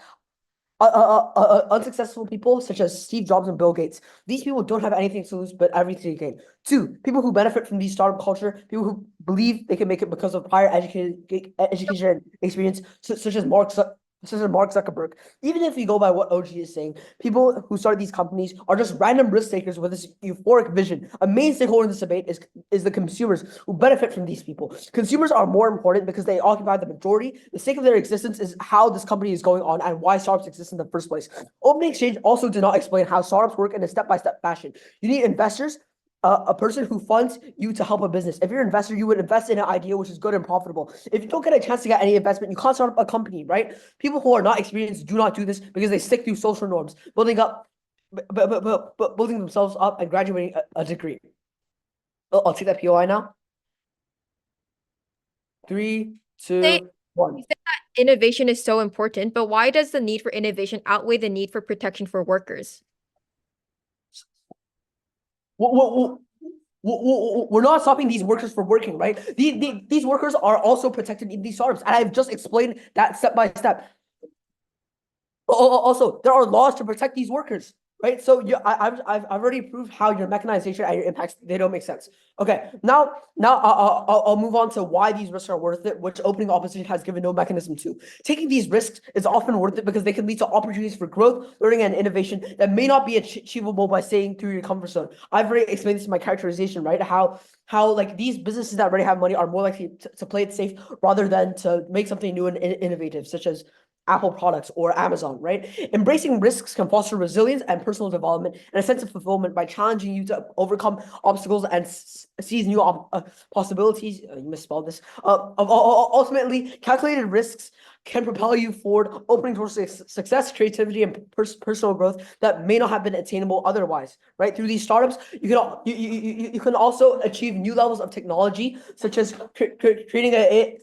Unsuccessful people such as Steve Jobs and Bill Gates. These people don't have anything to lose but everything to gain. 2, people who benefit from these startup culture, people who believe they can make it because of prior education and experience, such as Mark Zuckerberg. Even if we go by what OG is saying, people who started these companies are just random risk takers with this euphoric vision. A main stakeholder in this debate is the consumers who benefit from these people. Consumers are more important because they occupy the majority. The sake of their existence is how this company is going on and why startups exist in the first place. Opening Exchange also did not explain how startups work in a step-by-step fashion. You need investors, a person who funds you to help a business. If you're an investor, you would invest in an idea which is good and profitable. If you don't get a chance to get any investment, you can't start up a company, right? People who are not experienced do not do this because they stick to social norms, building themselves up and graduating a degree. I'll take that POI now. 3, 2, 1. You said that innovation is so important, but why does the need for innovation outweigh the need for protection for workers? We're not stopping these workers from working, right? These workers are also protected in these startups, and I've just explained that step by step. Also, there are laws to protect these workers, right? So I've already proved how your mechanization and your impacts, they don't make sense. Okay, now I'll move on to why these risks are worth it, which opening opposition has given no mechanism to. Taking these risks is often worth it because they can lead to opportunities for growth, learning, and innovation that may not be achievable by staying through your comfort zone. I've already explained this in my characterization, right? How like these businesses that already have money are more likely to play it safe rather than to make something new and innovative, such as Apple products or Amazon, right? Embracing risks can foster resilience and personal development and a sense of fulfillment by challenging you to overcome obstacles and seize new possibilities. You misspelled this. Ultimately, calculated risks can propel you forward, opening doors to success, creativity, and personal growth that may not have been attainable otherwise, right? Through these startups, you can also achieve new levels of technology, such as creating a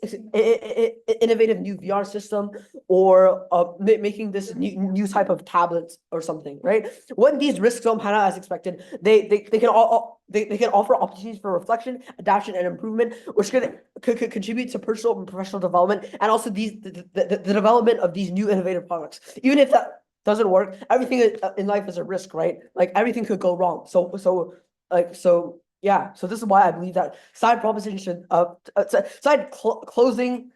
innovative new VR system or making this new type of tablets or something, right? When these risks don't pan out as expected, they can offer opportunities for reflection, adaptation, and improvement, which could contribute to personal and professional development, and also the development of these new innovative products. Even if that doesn't work, everything in life is a risk, right? Like everything could go wrong. Yeah. So this is why I believe that closing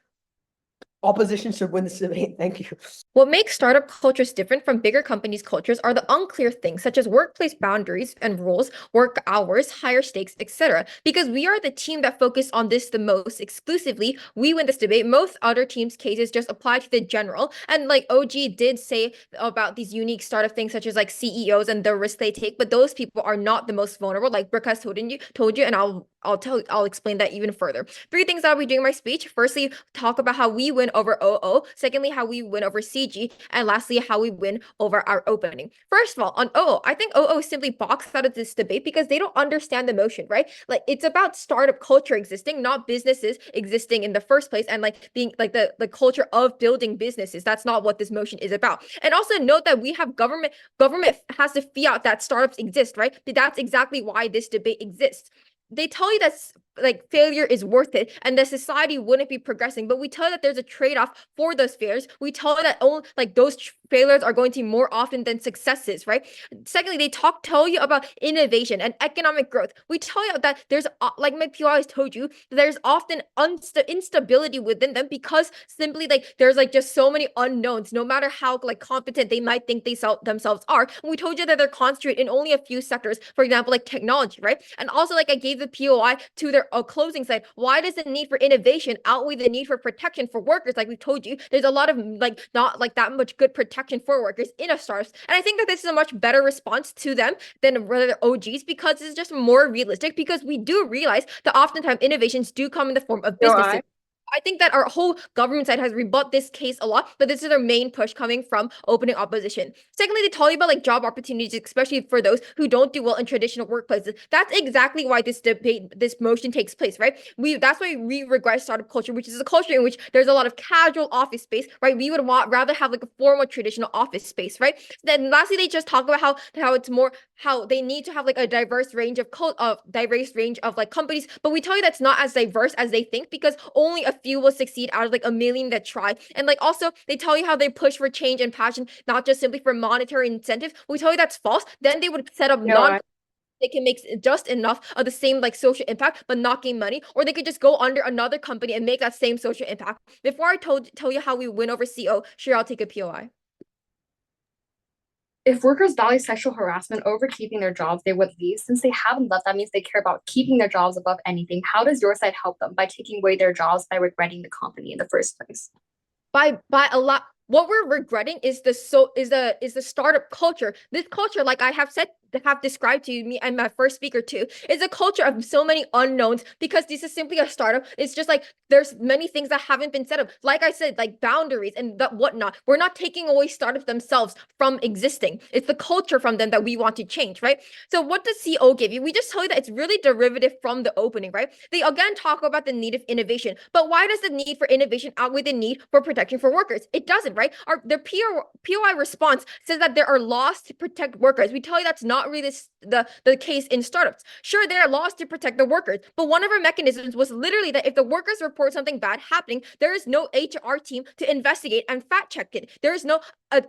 opposition should win this debate. Thank you. What makes startup cultures different from bigger companies' cultures are the unclear things such as workplace boundaries and rules, work hours, higher stakes, etc. Because we are the team that focused on this the most exclusively, we win this debate. Most other teams' cases just apply to the general. And like OG did say about these unique startup things such as like CEOs and the risk they take, but those people are not the most vulnerable, like Brooke has told you, and I'll explain that even further. 3 things that I'll be doing in my speech. Firstly, talk about how we win over OO. Secondly, how we win over CG. And lastly, how we win over our opening. First of all, on OO, I think OO is simply boxed out of this debate because they don't understand the motion, right? Like it's about startup culture existing, not businesses existing in the first place, and like being like the culture of building businesses. That's not what this motion is about. And also note that we have government has to fiat that startups exist, right? That's exactly why this debate exists. They tell you that like failure is worth it and the society wouldn't be progressing. But we tell you that there's a trade-off for those failures. We tell you that like those failures are going to be more often than successes, right? Secondly, they tell you about innovation and economic growth. We tell you that there's like my PY has told you, there's often instability within them because simply like there's like just so many unknowns, no matter how like competent they might think they themselves are. And we told you that they're concentrated in only a few sectors, for example, like technology, right? And also like I gave the POI to their closing side. Why does the need for innovation outweigh the need for protection for workers? Like we told you, there's a lot of like not like that much good protection for workers in a startups. And I think that this is a much better response to them than rather OGs because it's just more realistic because we do realize that oftentimes innovations do come in the form of businesses. I think that our whole government side has rebut this case a lot, but this is their main push coming from opening opposition. Secondly, they tell you about like job opportunities, especially for those who don't do well in traditional workplaces. That's exactly why this debate, this motion takes place, right? That's why we regret startup culture, which is a culture in which there's a lot of casual office space, right? We would rather have like a formal traditional office space, right? Then lastly, they just talk about how it's more how they need to have like a diverse range of like companies, but we tell you that's not as diverse as they think because only a few will succeed out of like a million that try. And like also they tell you how they push for change and passion, not just simply for monetary incentives. We tell you that's false. Then they would set up they can make just enough of the same like social impact but not gain money, or they could just go under another company and make that same social impact. Before I tell you how we win over CO, sure, I'll take a POI. If workers value sexual harassment over keeping their jobs, they would leave. Since they haven't left, that means they care about keeping their jobs above anything. How does your side help them? By taking away their jobs, by regretting the company in the first place? By a lot. What we're regretting is the startup culture. This culture, like I have described to you, me and my first speaker too, is a culture of so many unknowns because this is simply a startup. It's just like there's many things that haven't been set up. Like I said, like boundaries and that whatnot. We're not taking away startups themselves from existing. It's the culture from them that we want to change, right? So what does CO give you? We just tell you that it's really derivative from the opening, right? They again talk about the need of innovation, but why does the need for innovation outweigh the need for protection for workers? It doesn't, right? Their POI response says that there are laws to protect workers. We tell you that's not really the case in startups. Sure, there are laws to protect the workers, but one of our mechanisms was literally that if the workers report something bad happening, there is no HR team to investigate and fact check it. There is no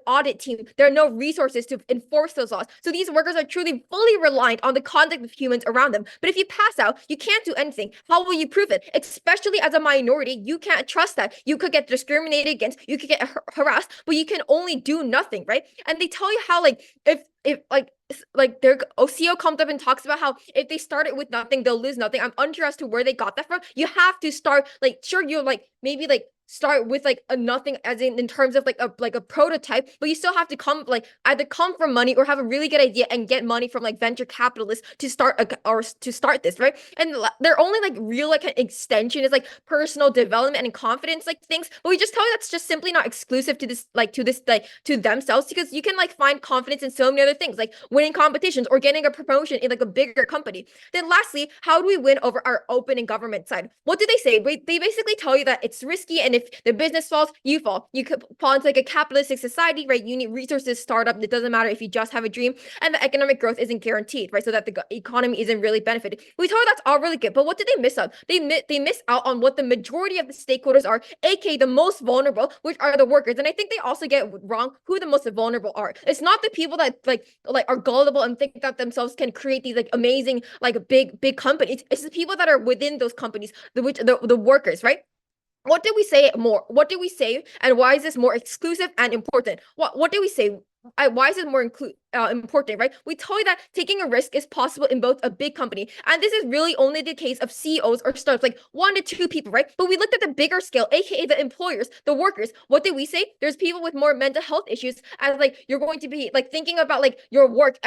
audit team. There are no resources to enforce those laws. So these workers are truly fully reliant on the conduct of humans around them. But if you pass out, you can't do anything. How will you prove it? Especially as a minority, you can't trust that. You could get discriminated against, you could get harassed, but you can only do nothing, right? And they tell you how like if their OCO comes up and talks about how if they start it with nothing, they'll lose nothing. I'm unsure as to where they got that from. You have to start like sure you like maybe like start with like a nothing as in terms of like a prototype, but you still have to come like either come from money or have a really good idea and get money from like venture capitalists to start this, right? And their only like real like an extension is like personal development and confidence like things, but we just tell you that's just simply not exclusive to this like to themselves, because you can like find confidence in so many other things like winning competitions or getting a promotion in like a bigger company. Then lastly, how do we win over our open and government side? What do they say? They basically tell you that it's risky, and if the business falls, you fall. You could fall into like a capitalistic society, right? You need resources, startup. It doesn't matter if you just have a dream, and the economic growth isn't guaranteed, right? So that the economy isn't really benefited. We told you that's all really good, but what did they miss out? They miss out on what the majority of the stakeholders are, aka the most vulnerable, which are the workers. And I think they also get wrong who the most vulnerable are. It's not the people that like are gullible and think that themselves can create these like amazing like big companies. It's the people that are within those companies, the workers, right? What did we say more? What did we say? And why is this more exclusive and important? What did we say? Why is it more important, right? We told you that taking a risk is possible in both a big company, and this is really only the case of CEOs or startups, like 1 to 2 people, right? But we looked at the bigger scale, aka the employers, the workers. What did we say? There's people with more mental health issues, as like you're going to be like thinking about like your work,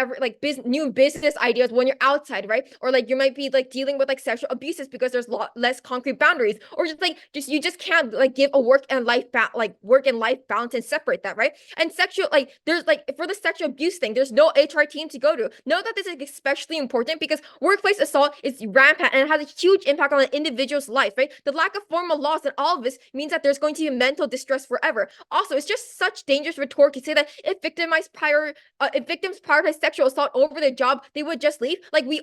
new business ideas when you're outside, right? Or like you might be like dealing with like sexual abuses because there's less concrete boundaries, or you just can't like give a work and life balance and separate that, right? And sexual like there's like for the sexual abuse thing, There's no HR team to go to. Note that this is especially important because workplace assault is rampant and it has a huge impact on an individual's life, right? The lack of formal laws and all of this means that there's going to be mental distress forever. Also, it's just such dangerous rhetoric to say that if victims prioritize sexual assault over their job, they would just leave. Like we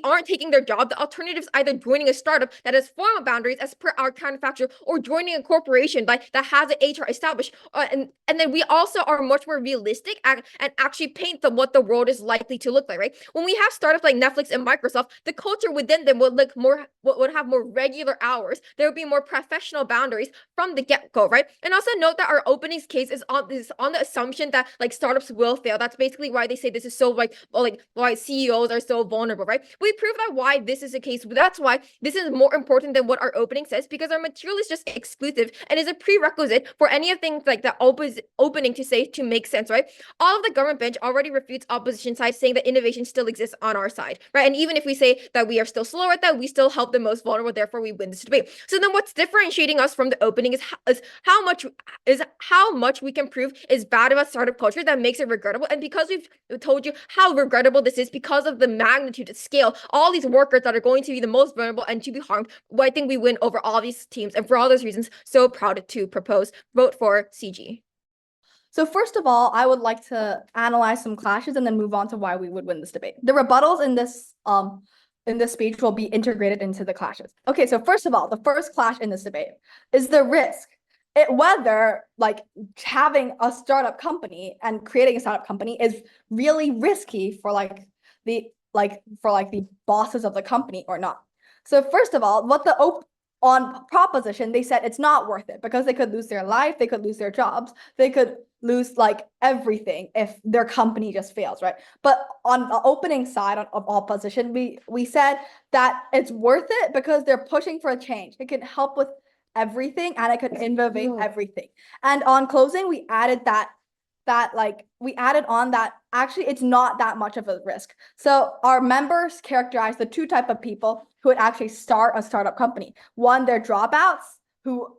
aren't taking their job. The alternative is either joining a startup that has formal boundaries as per our manufacturer, or joining a corporation that has an HR established. And then we also are much more realistic and actually paint what the world is likely to look like, right? When we have startups like Netflix and Microsoft, the culture within them would have more regular hours. There would be more professional boundaries from the get-go, right? And also note that our openings case is on the assumption that like startups will fail. That's basically why they say this is so like why CEOs are so vulnerable, right? We prove that why this is the case. That's why this is more important than what our opening says, because our material is just exclusive and is a prerequisite for any of things like the opening to say to make sense, right? All of the government bench already refutes opposition side, saying that innovation still exists on our side, right? And even if we say that we are still slow at that, we still help the most vulnerable, therefore we win this debate. So then what's differentiating us from the opening is how much we can prove is bad about startup culture that makes it regrettable. And because we've told you how regrettable this is, because of the magnitude, the scale, all these workers that are going to be the most vulnerable and to be harmed, well, I think we win over all these teams. And for all those reasons, so proud to propose vote for CG. So first of all, I would like to analyze some clashes and then move on to why we would win this debate. The rebuttals in this speech will be integrated into the clashes. Okay, so first of all, the first clash in this debate is the risk. Whether like having a startup company and creating a startup company is really risky for the bosses of the company or not. So first of all, on proposition, they said it's not worth it because they could lose their life, they could lose their jobs, they could lose like everything if their company just fails, right? But on the opening side of opposition, we said that it's worth it because they're pushing for a change. It can help with everything and it could innovate everything. And on closing, we added that actually it's not that much of a risk. So our members characterize the two type of people who would actually start a startup company. One, they're dropouts who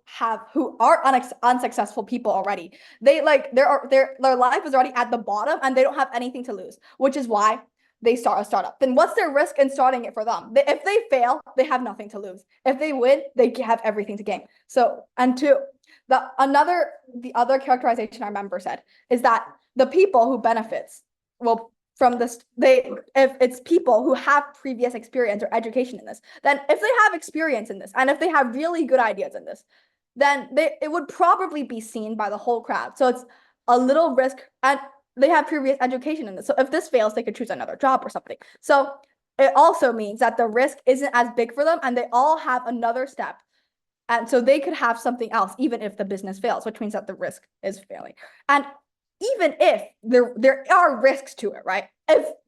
are unsuccessful people already. Their life is already at the bottom and they don't have anything to lose, which is why they start a startup. Then what's their risk in starting it for them? If they fail, they have nothing to lose. If they win, they have everything to gain. So, and two, the other characterization our member said is that the people who benefits from this, if it's people who have previous experience or education in this, then if they have experience in this and if they have really good ideas in this, then it would probably be seen by the whole crowd. So it's a little risk and they have previous education in this. So if this fails, they could choose another job or something. So it also means that the risk isn't as big for them and they all have another step. And so they could have something else, even if the business fails, which means that the risk is failing. And even if there are risks to it, right?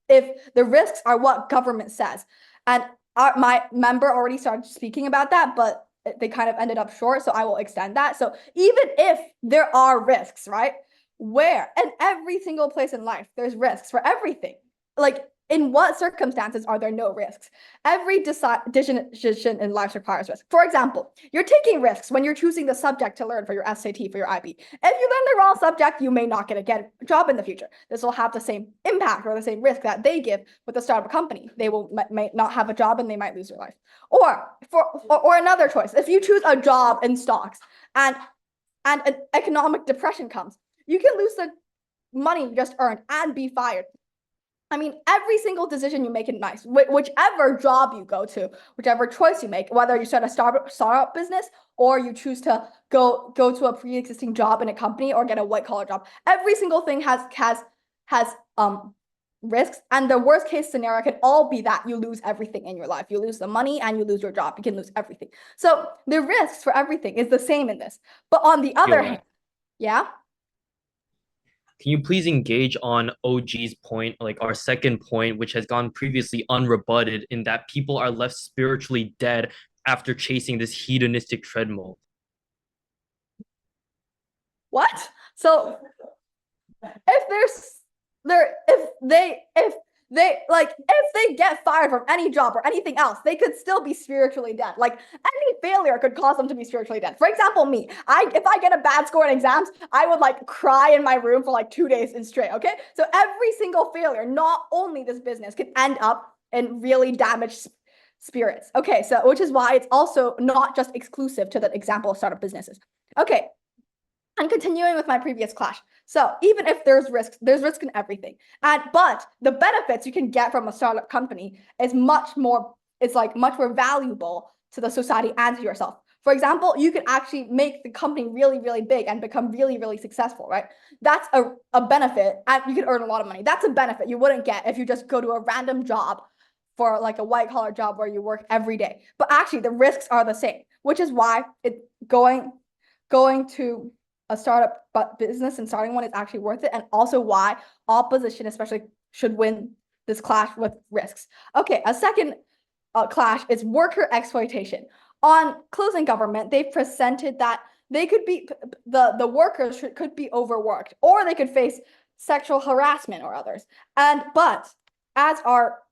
If the risks are what government says, and my member already started speaking about that, but they kind of ended up short, so I will extend that. So even if there are risks, right? Where in every single place in life, there's risks for everything. Like, in what circumstances are there no risks? Every decision in life requires risk. For example, you're taking risks when you're choosing the subject to learn for your SAT, for your IB. If you learn the wrong subject, you may not get a job in the future. This will have the same impact or the same risk that they give with the startup company. They might not have a job and they might lose their life. Or another choice, if you choose a job in stocks and an economic depression comes, you can lose the money you just earned and be fired. I mean, every single decision you make in life, whichever job you go to, whichever choice you make, whether you start a startup business or you choose to go to a pre-existing job in a company or get a white-collar job, every single thing has risks. And the worst case scenario can all be that you lose everything in your life. You lose the money and you lose your job. You can lose everything. So the risks for everything is the same in this. But on the other hand, yeah? Can you please engage on OG's point, like our second point, which has gone previously unrebutted, in that people are left spiritually dead after chasing this hedonistic treadmill? What? So if they like if they get fired from any job or anything else, they could still be spiritually dead. Like any failure could cause them to be spiritually dead. For example, me, if I get a bad score in exams, I would like cry in my room for like 2 days in straight. Okay, so every single failure, not only this business, could end up in really damaged spirits. Okay, so which is why it's also not just exclusive to the example of startup businesses. Okay, and continuing with my previous clash. So even if there's risk in everything. But the benefits you can get from a startup company is much more valuable to the society and to yourself. For example, you could actually make the company really, really big and become really, really successful, right? That's a benefit, and you can earn a lot of money. That's a benefit you wouldn't get if you just go to a random job for like a white collar job where you work every day. But actually the risks are the same, which is why going to a startup business and starting one is actually worth it, and also why opposition especially should win this clash with risks. Okay, a second clash is worker exploitation. On Closing Government, they presented that they could be the workers could be overworked, or they could face sexual harassment or others. But as our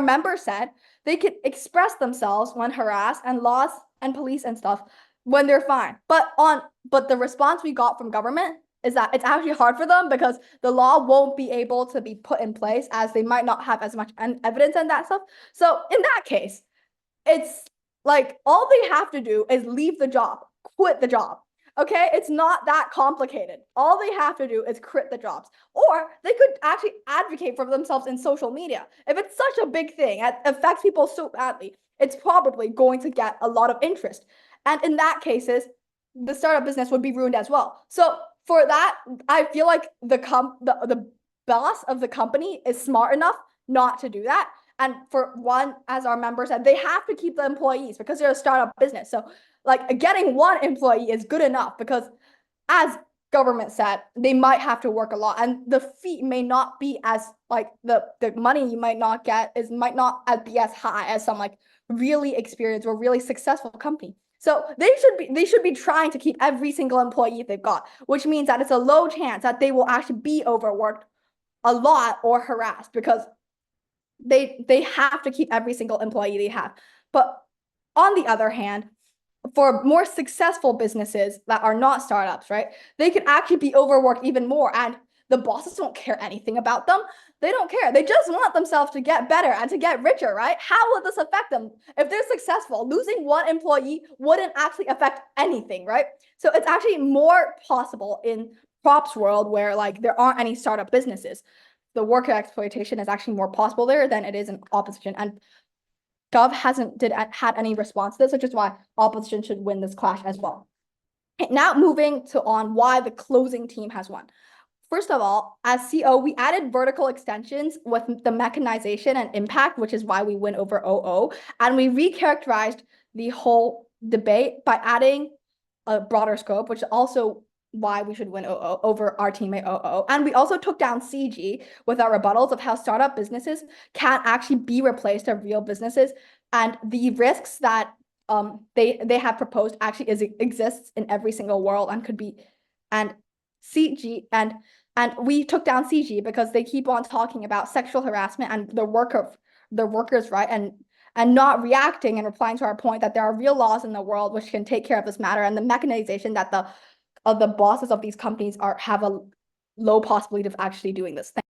members said, they could express themselves when harassed, and laws and police and stuff when they're fine. But the response we got from government is that it's actually hard for them because the law won't be able to be put in place as they might not have as much evidence and that stuff. So in that case, it's like all they have to do is leave the job, quit the job. Okay, it's not that complicated. All they have to do is quit the jobs, or they could actually advocate for themselves in social media. If it's such a big thing, it affects people so badly, it's probably going to get a lot of interest. And in that cases, the startup business would be ruined as well. So for that, I feel like the boss of the company is smart enough not to do that. And for one, as our member said, they have to keep the employees because they're a startup business. So like getting one employee is good enough because, as government said, they might have to work a lot, and the fee may not be as like the money you might not get might not be as high as some like really experienced or really successful company. So they should be trying to keep every single employee they've got, which means that it's a low chance that they will actually be overworked a lot or harassed because they have to keep every single employee they have. But on the other hand, for more successful businesses that are not startups, right, they can actually be overworked even more, and the bosses don't care anything about them. They don't care. They just want themselves to get better and to get richer, right? How would this affect them? If they're successful, losing one employee wouldn't actually affect anything, right? So it's actually more possible in props world where like there aren't any startup businesses. The worker exploitation is actually more possible there than it is in opposition. And Gov hasn't had any response to this, which is why opposition should win this clash as well. Now moving on why the closing team has won. First of all, as CO, we added vertical extensions with the mechanization and impact, which is why we win over OO. And we recharacterized the whole debate by adding a broader scope, which is also why we should win OO over our teammate OO. And we also took down CG with our rebuttals of how startup businesses can't actually be replaced by real businesses, and the risks that they have proposed actually exists in every single world and could be, and CG and we took down CG because they keep on talking about sexual harassment and the workers' right, and not reacting and replying to our point that there are real laws in the world which can take care of this matter, and the mechanization that the bosses of these companies have a low possibility of actually doing this thing.